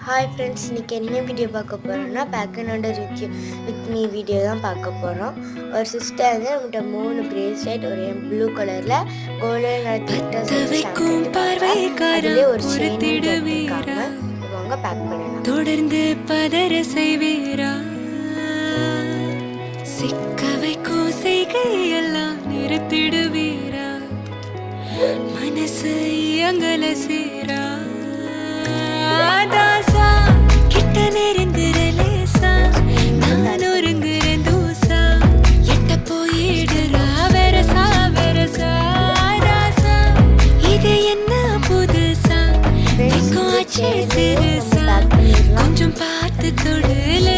Hi friends, இன்றைக்கி என்ன video பார்க்க போகிறோன்னா back and order with me video தான் பார்க்க போகிறோம். ஒரு சிஸ்டர் வந்து நம்மகிட்ட 3 பிரேஸ்லெட் ஒரு ப்ளூ கலரில் கோல்டன் அதிலே ஒரு செயின் கேட்டிருக்காங்க. வாங்க பேக் பண்ணலாம். தொடர்ந்து பதற செய்வீரா, சிக்க வைக்கும் செய்கையெல்லாம் நிறுத்திடுவீரா, மனசு இயங்கல சீரா தாசா கிட்ட நெருங்குறலேசா நான் ஒருங்குறேன் தூசா எட்ட போயிடுறா வெரசா வெரசா தாசா இது என்ன புதுசா எங்கோ ஆச்சே சிறுசா கொஞ்சம் பார்த்து தொடுல